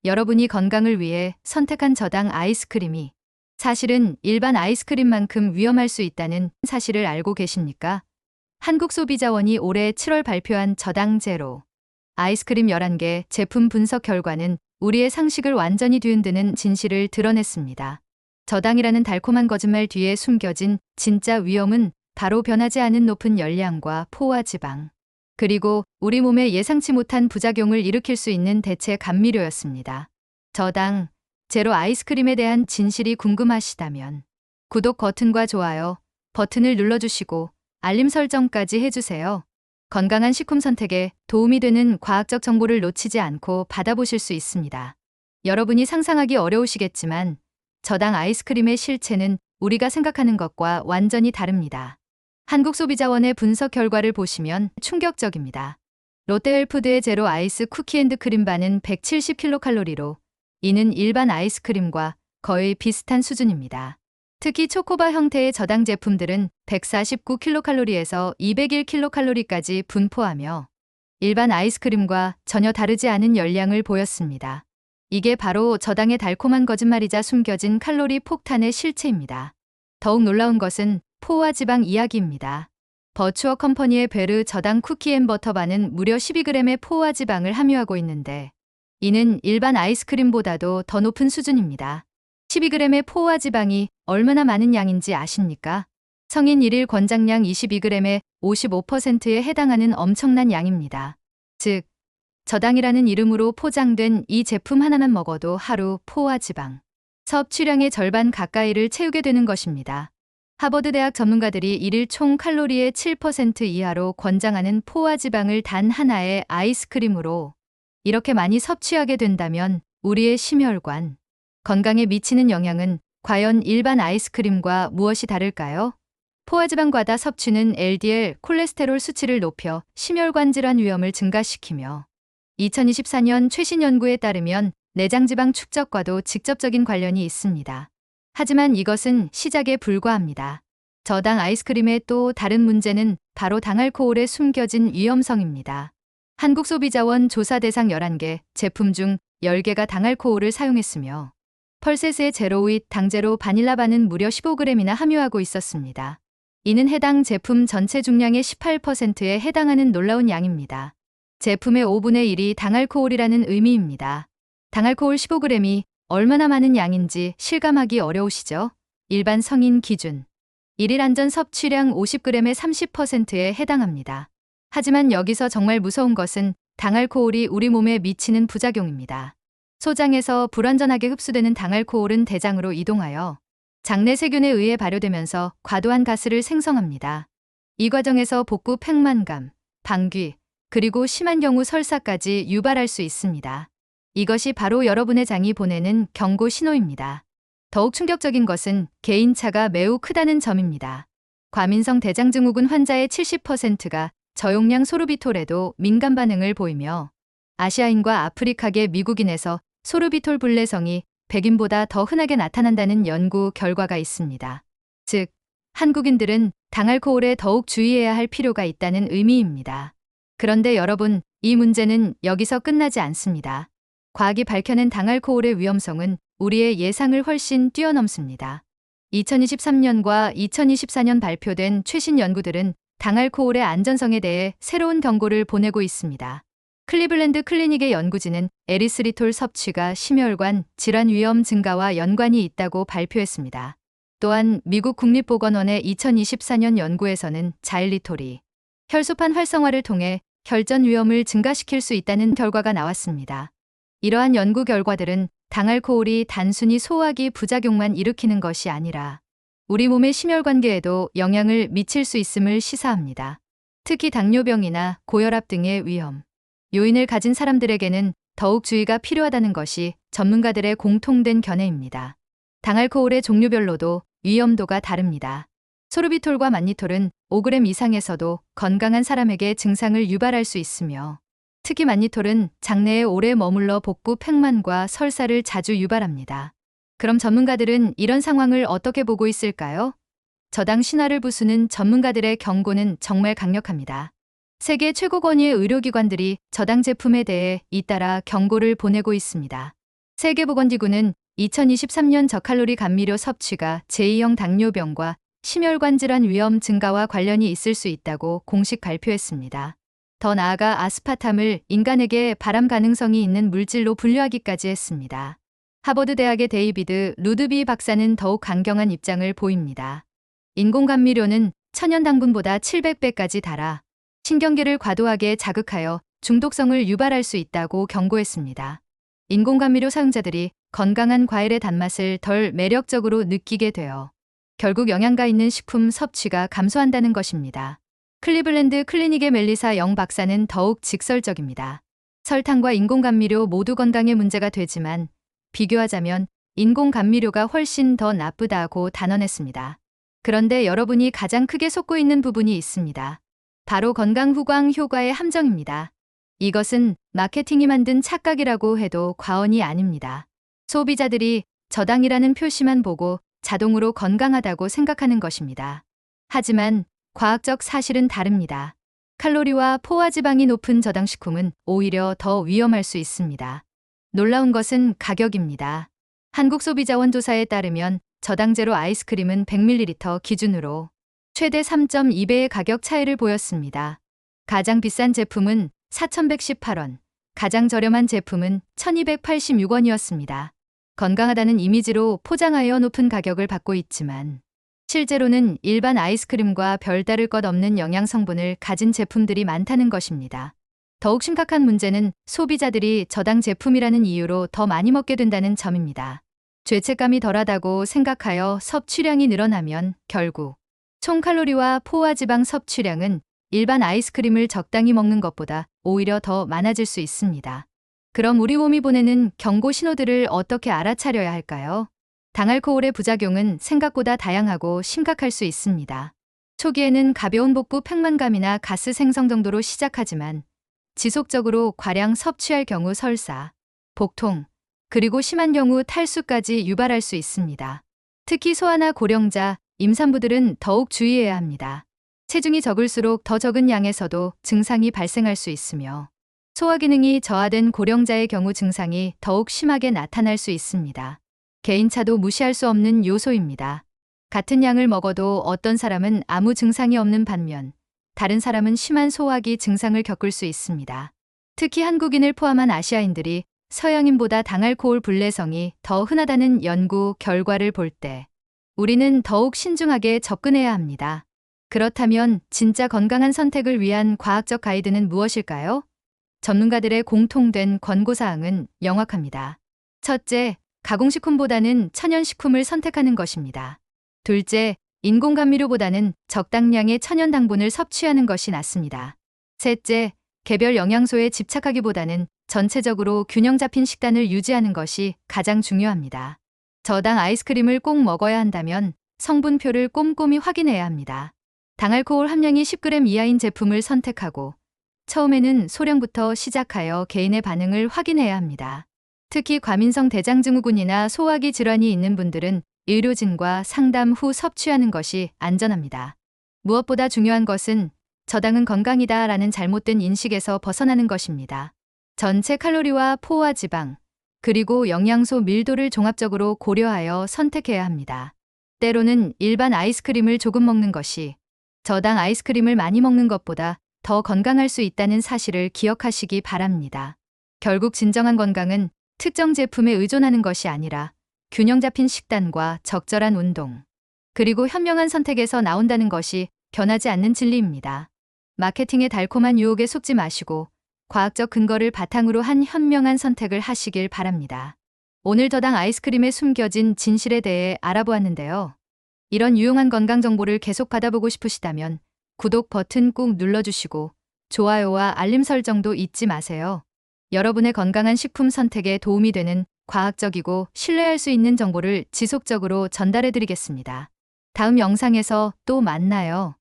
여러분이 건강을 위해 선택한 저당 아이스크림이 사실은 일반 아이스크림만큼 위험할 수 있다는 사실을 알고 계십니까? 한국소비자원이 올해 7월 발표한 저당 제로 아이스크림 11개 제품 분석 결과는 우리의 상식을 완전히 뒤흔드는 진실을 드러냈습니다. 저당이라는 달콤한 거짓말 뒤에 숨겨진 진짜 위험은 바로 변하지 않은 높은 열량과 포화 지방, 그리고 우리 몸에 예상치 못한 부작용을 일으킬 수 있는 대체 감미료였습니다. 저당 제로 아이스크림에 대한 진실이 궁금하시다면 구독 버튼과 좋아요 버튼을 눌러주시고 알림 설정까지 해주세요. 건강한 식품 선택에 도움이 되는 과학적 정보를 놓치지 않고 받아보실 수 있습니다. 여러분이 상상하기 어려우시겠지만 저당 아이스크림의 실체는 우리가 생각하는 것과 완전히 다릅니다. 한국소비자원의 분석 결과를 보시면 충격적입니다. 롯데헬푸드의 제로 아이스 쿠키앤크림바는 170kcal로 이는 일반 아이스크림과 거의 비슷한 수준입니다. 특히 초코바 형태의 저당 제품들은 149kcal에서 201kcal까지 분포하며 일반 아이스크림과 전혀 다르지 않은 열량을 보였습니다. 이게 바로 저당의 달콤한 거짓말이자 숨겨진 칼로리 폭탄의 실체입니다. 더욱 놀라운 것은 포화 지방 이야기입니다. 버추어 컴퍼니의 베르 저당 쿠키앤버터바는 무려 12g의 포화 지방을 함유하고 있는데 이는 일반 아이스크림보다도 더 높은 수준입니다. 12g의 포화 지방이 얼마나 많은 양인지 아십니까? 성인 1일 권장량 22g의 55%에 해당하는 엄청난 양입니다. 즉, 저당이라는 이름으로 포장된 이 제품 하나만 먹어도 하루 포화 지방 섭취량의 절반 가까이를 채우게 되는 것입니다. 하버드 대학 전문가들이 일일 총 칼로리의 7% 이하로 권장하는 포화 지방을 단 하나의 아이스크림으로 이렇게 많이 섭취하게 된다면 우리의 심혈관, 건강에 미치는 영향은 과연 일반 아이스크림과 무엇이 다를까요? 포화지방 과다 섭취는 LDL 콜레스테롤 수치를 높여 심혈관 질환 위험을 증가시키며 2024년 최신 연구에 따르면 내장지방 축적과도 직접적인 관련이 있습니다. 하지만 이것은 시작에 불과합니다. 저당 아이스크림의 또 다른 문제는 바로 당알코올의 숨겨진 위험성입니다. 한국소비자원 조사 대상 11개 제품 중 10개가 당알코올을 사용했으며 펄셋의 제로윗 당제로 바닐라바는 무려 15g이나 함유하고 있었습니다. 이는 해당 제품 전체 중량의 18%에 해당하는 놀라운 양입니다. 제품의 5분의 1이 당알코올이라는 의미입니다. 당알코올 15g이 얼마나 많은 양인지 실감하기 어려우시죠? 일반 성인 기준 1일 안전 섭취량 50g의 30%에 해당합니다. 하지만 여기서 정말 무서운 것은 당알코올이 우리 몸에 미치는 부작용입니다. 소장에서 불완전하게 흡수되는 당알코올은 대장으로 이동하여 장내 세균에 의해 발효되면서 과도한 가스를 생성합니다. 이 과정에서 복부 팽만감, 방귀, 그리고 심한 경우 설사까지 유발할 수 있습니다. 이것이 바로 여러분의 장이 보내는 경고 신호입니다. 더욱 충격적인 것은 개인차가 매우 크다는 점입니다. 과민성 대장증후군 환자의 70%가 저용량 소르비톨에도 민감 반응을 보이며 아시아인과 아프리카계 미국인에서 소르비톨 불내성이 백인보다 더 흔하게 나타난다는 연구 결과가 있습니다. 즉, 한국인들은 당알코올에 더욱 주의해야 할 필요가 있다는 의미입니다. 그런데 여러분, 이 문제는 여기서 끝나지 않습니다. 과학이 밝혀낸 당알코올의 위험성은 우리의 예상을 훨씬 뛰어넘습니다. 2023년과 2024년 발표된 최신 연구들은 당알코올의 안전성에 대해 새로운 경고를 보내고 있습니다. 클리블랜드 클리닉의 연구진은 에리스리톨 섭취가 심혈관 질환 위험 증가와 연관이 있다고 발표했습니다. 또한 미국 국립보건원의 2024년 연구에서는 자일리톨이 혈소판 활성화를 통해 혈전 위험을 증가시킬 수 있다는 결과가 나왔습니다. 이러한 연구 결과들은 당알코올이 단순히 소화기 부작용만 일으키는 것이 아니라 우리 몸의 심혈관계에도 영향을 미칠 수 있음을 시사합니다. 특히 당뇨병이나 고혈압 등의 위험 요인을 가진 사람들에게는 더욱 주의가 필요하다는 것이 전문가들의 공통된 견해입니다. 당알코올의 종류별로도 위험도가 다릅니다. 소르비톨과 만니톨은 5g 이상에서도 건강한 사람에게 증상을 유발할 수 있으며 특히 만니톨은 장내에 오래 머물러 복부 팽만과 설사를 자주 유발합니다. 그럼 전문가들은 이런 상황을 어떻게 보고 있을까요? 저당 신화를 부수는 전문가들의 경고는 정말 강력합니다. 세계 최고 권위의 의료기관들이 저당 제품에 대해 잇따라 경고를 보내고 있습니다. 세계보건기구는 2023년 저칼로리 감미료 섭취가 제2형 당뇨병과 심혈관 질환 위험 증가와 관련이 있을 수 있다고 공식 발표했습니다. 더 나아가 아스파탐을 인간에게 발암 가능성이 있는 물질로 분류하기까지 했습니다. 하버드 대학의 데이비드 루드비 박사는 더욱 강경한 입장을 보입니다. 인공감미료는 천연 당분보다 700배까지 달아 신경계를 과도하게 자극하여 중독성을 유발할 수 있다고 경고했습니다. 인공감미료 사용자들이 건강한 과일의 단맛을 덜 매력적으로 느끼게 되어 결국 영양가 있는 식품 섭취가 감소한다는 것입니다. 클리블랜드 클리닉의 멜리사 영 박사는 더욱 직설적입니다. 설탕과 인공감미료 모두 건강에 문제가 되지만 비교하자면 인공감미료가 훨씬 더 나쁘다고 단언했습니다. 그런데 여러분이 가장 크게 속고 있는 부분이 있습니다. 바로 건강 후광 효과의 함정입니다. 이것은 마케팅이 만든 착각이라고 해도 과언이 아닙니다. 소비자들이 저당이라는 표시만 보고 자동으로 건강하다고 생각하는 것입니다. 하지만 과학적 사실은 다릅니다. 칼로리와 포화지방이 높은 저당식품은 오히려 더 위험할 수 있습니다. 놀라운 것은 가격입니다. 한국소비자원 조사에 따르면 저당제로 아이스크림은 100ml 기준으로 최대 3.2배의 가격 차이를 보였습니다. 가장 비싼 제품은 4,118원, 가장 저렴한 제품은 1,286원이었습니다. 건강하다는 이미지로 포장하여 높은 가격을 받고 있지만 실제로는 일반 아이스크림과 별다를 것 없는 영양 성분을 가진 제품들이 많다는 것입니다. 더욱 심각한 문제는 소비자들이 저당 제품이라는 이유로 더 많이 먹게 된다는 점입니다. 죄책감이 덜하다고 생각하여 섭취량이 늘어나면 결국 총 칼로리와 포화지방 섭취량은 일반 아이스크림을 적당히 먹는 것보다 오히려 더 많아질 수 있습니다. 그럼 우리 몸이 보내는 경고 신호들을 어떻게 알아차려야 할까요? 당알코올의 부작용은 생각보다 다양하고 심각할 수 있습니다. 초기에는 가벼운 복부 팽만감이나 가스 생성 정도로 시작하지만 지속적으로 과량 섭취할 경우 설사, 복통, 그리고 심한 경우 탈수까지 유발할 수 있습니다. 특히 소아나 고령자, 임산부들은 더욱 주의해야 합니다. 체중이 적을수록 더 적은 양에서도 증상이 발생할 수 있으며 소화 기능이 저하된 고령자의 경우 증상이 더욱 심하게 나타날 수 있습니다. 개인차도 무시할 수 없는 요소입니다. 같은 양을 먹어도 어떤 사람은 아무 증상이 없는 반면 다른 사람은 심한 소화기 증상을 겪을 수 있습니다. 특히 한국인을 포함한 아시아인들이 서양인보다 당알코올 불내성이 더 흔하다는 연구 결과를 볼 때 우리는 더욱 신중하게 접근해야 합니다. 그렇다면 진짜 건강한 선택을 위한 과학적 가이드는 무엇일까요? 전문가들의 공통된 권고사항은 명확합니다. 첫째, 가공식품보다는 천연식품을 선택하는 것입니다. 둘째, 인공감미료보다는 적당량의 천연당분을 섭취하는 것이 낫습니다. 셋째, 개별 영양소에 집착하기보다는 전체적으로 균형 잡힌 식단을 유지하는 것이 가장 중요합니다. 저당 아이스크림을 꼭 먹어야 한다면 성분표를 꼼꼼히 확인해야 합니다. 당알코올 함량이 10g 이하인 제품을 선택하고 처음에는 소량부터 시작하여 개인의 반응을 확인해야 합니다. 특히 과민성 대장증후군이나 소화기 질환이 있는 분들은 의료진과 상담 후 섭취하는 것이 안전합니다. 무엇보다 중요한 것은 저당은 건강이다 라는 잘못된 인식에서 벗어나는 것입니다. 전체 칼로리와 포화지방, 그리고 영양소 밀도를 종합적으로 고려하여 선택해야 합니다. 때로는 일반 아이스크림을 조금 먹는 것이 저당 아이스크림을 많이 먹는 것보다 더 건강할 수 있다는 사실을 기억하시기 바랍니다. 결국 진정한 건강은 특정 제품에 의존하는 것이 아니라 균형 잡힌 식단과 적절한 운동, 그리고 현명한 선택에서 나온다는 것이 변하지 않는 진리입니다. 마케팅의 달콤한 유혹에 속지 마시고 과학적 근거를 바탕으로 한 현명한 선택을 하시길 바랍니다. 오늘 저당 아이스크림에 숨겨진 진실에 대해 알아보았는데요. 이런 유용한 건강 정보를 계속 받아보고 싶으시다면 구독 버튼 꾹 눌러주시고 좋아요와 알림 설정도 잊지 마세요. 여러분의 건강한 식품 선택에 도움이 되는 과학적이고 신뢰할 수 있는 정보를 지속적으로 전달해 드리겠습니다. 다음 영상에서 또 만나요.